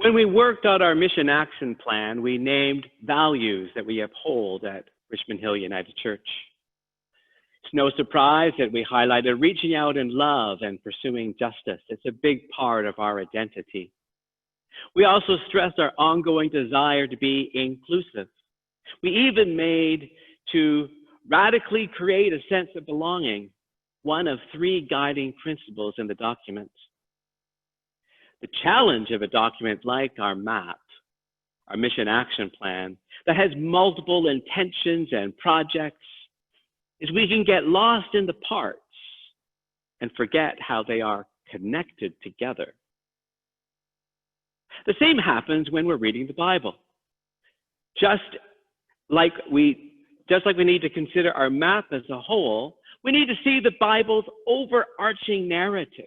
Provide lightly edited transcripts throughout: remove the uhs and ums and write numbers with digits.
When we worked out our mission action plan, we named values that we uphold at Richmond Hill United Church. It's no surprise that we highlighted reaching out in love and pursuing justice. It's a big part of our identity. We also stressed our ongoing desire to be inclusive. We even made to radically create a sense of belonging, one of 3 guiding principles in the document. The challenge of a document like our map, our mission action plan, that has multiple intentions and projects, is we can get lost in the parts and forget how they are connected together. The same happens when we're reading the Bible. Just like we need to consider our map as a whole, we need to see the Bible's overarching narrative,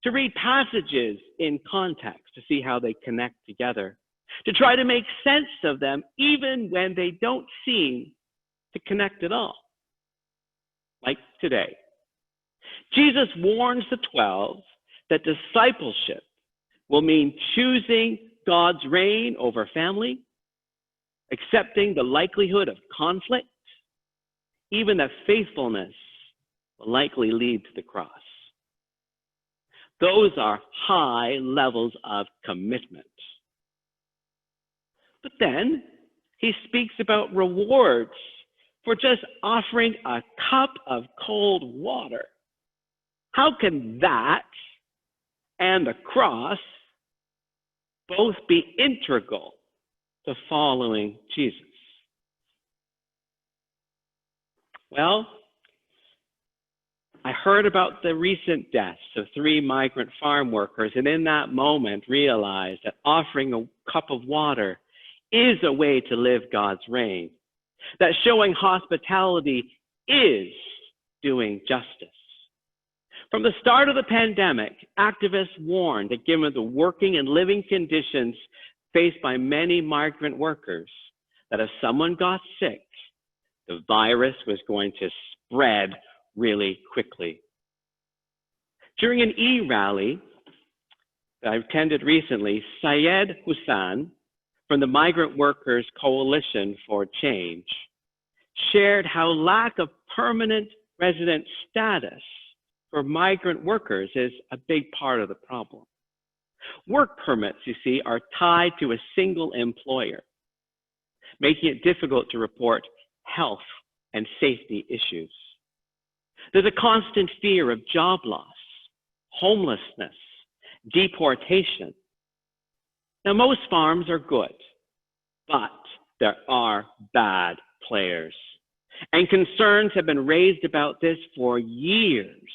to read passages in context, to see how they connect together, to try to make sense of them even when they don't seem to connect at all. Like today. Jesus warns the 12 that discipleship will mean choosing God's reign over family, accepting the likelihood of conflict, even that faithfulness will likely lead to the cross. Those are high levels of commitment. But then he speaks about rewards for just offering a cup of cold water. How can that and the cross both be integral to following Jesus? Well, I heard about the recent deaths of 3 migrant farm workers, and in that moment realized that offering a cup of water is a way to live God's reign, that showing hospitality is doing justice. From the start of the pandemic, activists warned that given the working and living conditions faced by many migrant workers, that if someone got sick, the virus was going to spread really quickly. During an e-rally that I attended recently, Syed Hussain from the Migrant Workers Coalition for Change shared how lack of permanent resident status for migrant workers is a big part of the problem. Work permits, you see, are tied to a single employer, making it difficult to report health and safety issues. There's a constant fear of job loss, homelessness, deportation. Now, most farms are good, but there are bad players. And concerns have been raised about this for years,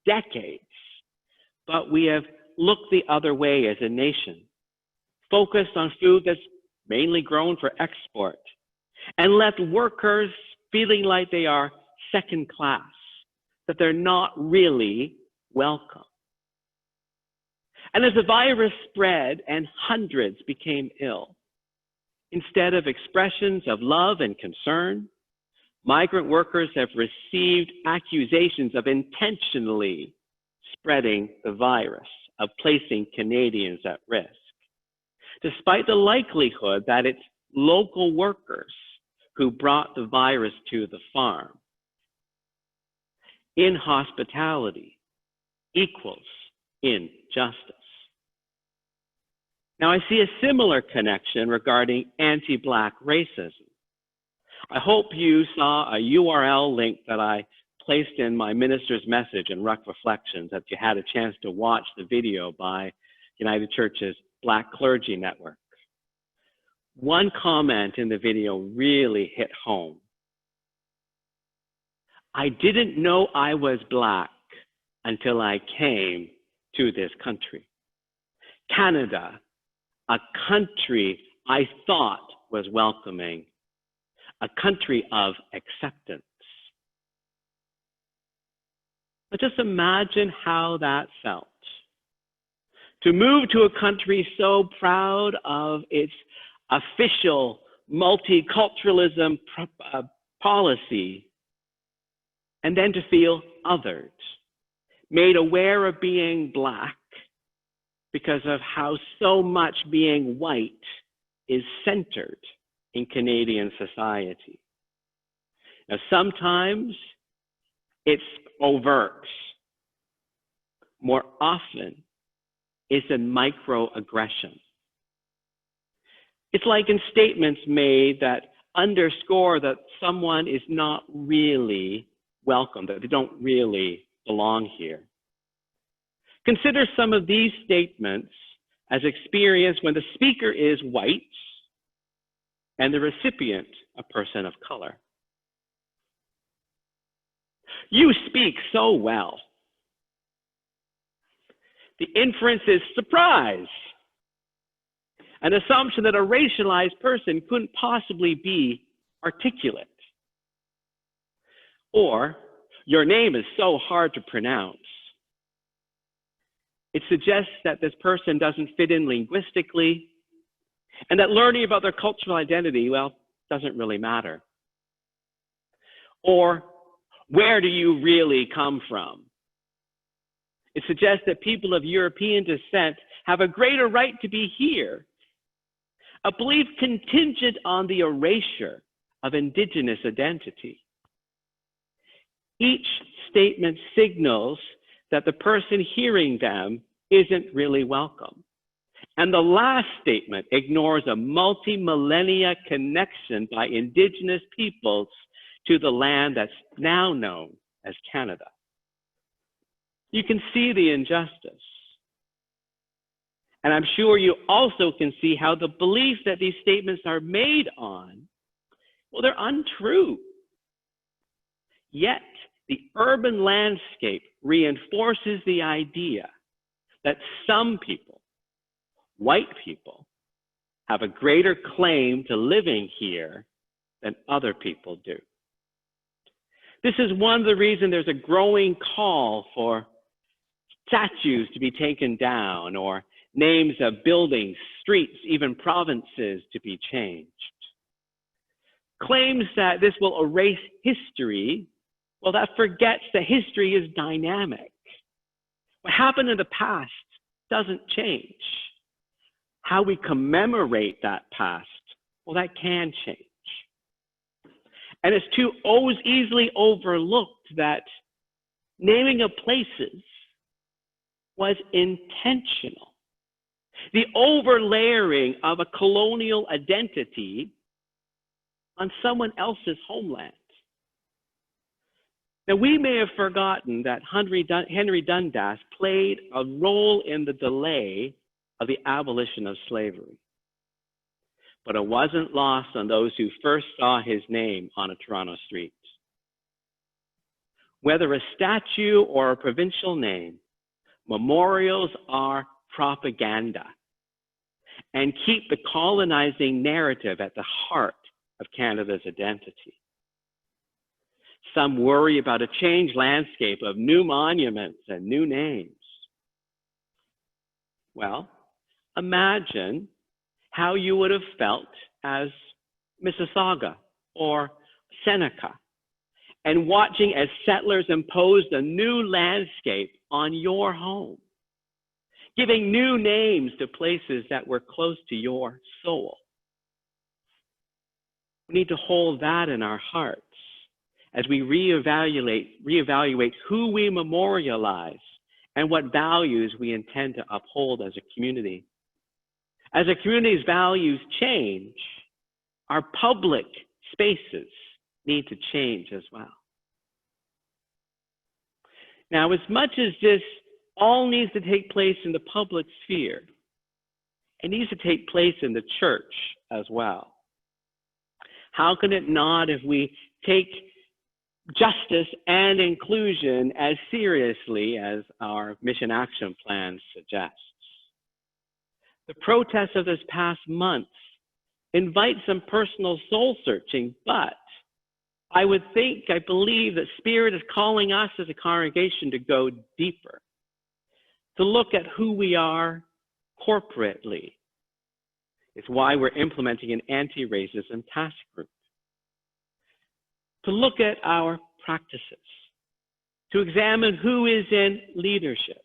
decades. But we have looked the other way as a nation, focused on food that's mainly grown for export, and left workers feeling like they are second class, that they're not really welcome. And as the virus spread and hundreds became ill, instead of expressions of love and concern, migrant workers have received accusations of intentionally spreading the virus, of placing Canadians at risk, despite the likelihood that it's local workers who brought the virus to the farm. Inhospitality equals injustice. Now, I see a similar connection regarding anti-Black racism. I hope you saw a URL link that I placed in my minister's message in RHUC Reflections, that you had a chance to watch the video by United Church's Black Clergy Network. One comment in the video really hit home. I didn't know I was Black until I came to this country. Canada, a country I thought was welcoming, a country of acceptance. But just imagine how that felt. To move to a country so proud of its official multiculturalism policy, and then to feel othered, made aware of being Black, because of how so much being white is centered in Canadian society. Now, sometimes it's overt. More often, it's a microaggression. It's like in statements made that underscore that someone is not really welcome, that they don't really belong here. Consider some of these statements as experienced when the speaker is white and the recipient a person of color. You speak so well. The inference is surprise, an assumption that a racialized person couldn't possibly be articulate. Or, your name is so hard to pronounce. It suggests that this person doesn't fit in linguistically, and that learning about their cultural identity, well, doesn't really matter. Or, where do you really come from? It suggests that people of European descent have a greater right to be here, a belief contingent on the erasure of indigenous identity. Each statement signals that the person hearing them isn't really welcome. And the last statement ignores a multi-millennia connection by Indigenous peoples to the land that's now known as Canada. You can see the injustice. And I'm sure you also can see how the belief that these statements are made on, well, they're untrue. Yet, the urban landscape reinforces the idea that some people, white people, have a greater claim to living here than other people do. This is one of the reasons there's a growing call for statues to be taken down, or names of buildings, streets, even provinces to be changed. Claims that this will erase history, well, that forgets that history is dynamic. What happened in the past doesn't change. How we commemorate that past, well, that can change. And it's too easily overlooked that naming of places was intentional. The overlayering of a colonial identity on someone else's homeland. Now, we may have forgotten that Henry Dundas played a role in the delay of the abolition of slavery. But it wasn't lost on those who first saw his name on a Toronto street. Whether a statue or a provincial name, memorials are propaganda and keep the colonizing narrative at the heart of Canada's identity. Some worry about a changed landscape of new monuments and new names. Well, imagine how you would have felt as Mississauga or Seneca, and watching as settlers imposed a new landscape on your home, giving new names to places that were close to your soul. We need to hold that in our hearts as we reevaluate who we memorialize and what values we intend to uphold as a community. As a community's values change, our public spaces need to change as well. Now, as much as this all needs to take place in the public sphere, it needs to take place in the church as well. How can it not if we take justice and inclusion as seriously as our mission action plan suggests? The protests of this past month invite some personal soul searching, but I believe that Spirit is calling us as a congregation to go deeper, to look at who we are corporately. It's why we're implementing an anti-racism task group. To look at our practices, to examine who is in leadership,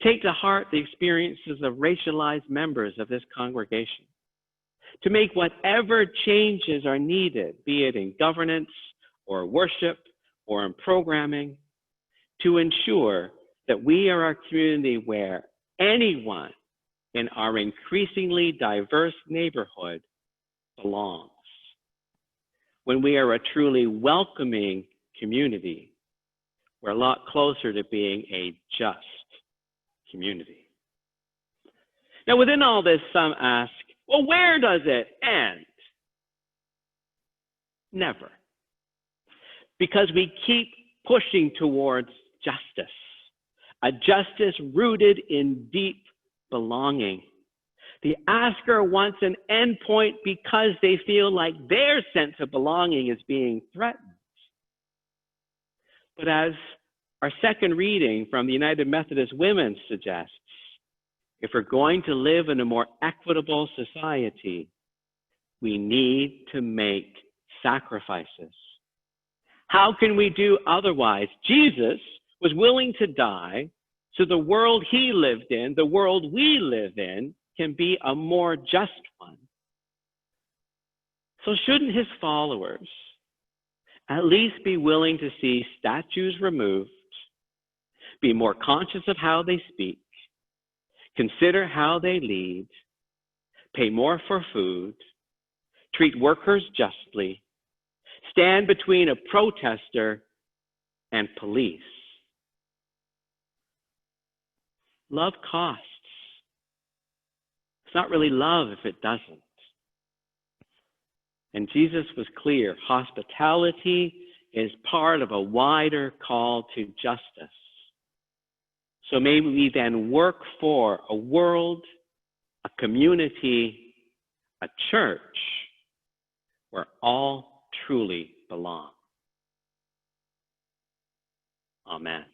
take to heart the experiences of racialized members of this congregation, to make whatever changes are needed, be it in governance or worship or in programming, to ensure that we are a community where anyone in our increasingly diverse neighborhood belongs. When we are a truly welcoming community, we're a lot closer to being a just community. Now, within all this, some ask, well, where does it end? Never. Because we keep pushing towards justice, a justice rooted in deep belonging. The asker wants an endpoint because they feel like their sense of belonging is being threatened. But as our second reading from the United Methodist Women suggests, if we're going to live in a more equitable society, we need to make sacrifices. How can we do otherwise? Jesus was willing to die so the world he lived in, the world we live in, can be a more just one. So shouldn't his followers at least be willing to see statues removed, be more conscious of how they speak, consider how they lead, pay more for food, treat workers justly, stand between a protester and police? Love costs. It's not really love if it doesn't. And Jesus was clear. Hospitality is part of a wider call to justice. So may we then work for a world, a community, a church where all truly belong. Amen.